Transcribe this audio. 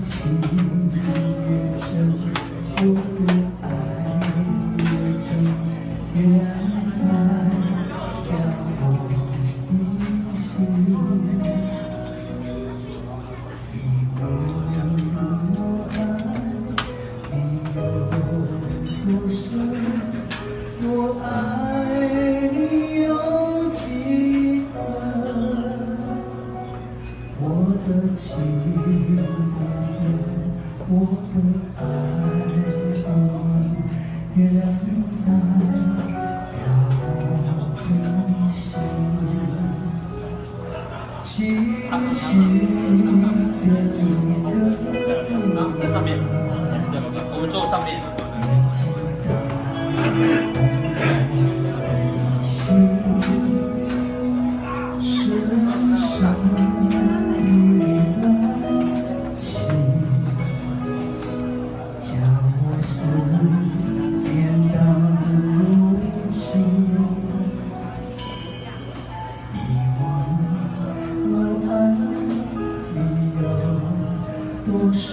情越真，我的爱越真，月亮代表我的心。你问我爱你有多深，我爱你有几分？我的情不变，我的爱不移，月亮代表我的心，轻轻的一个在上面，我们坐上面。已经打动我的心，深深的一段情，将我思念到如今。你问我爱你有多深？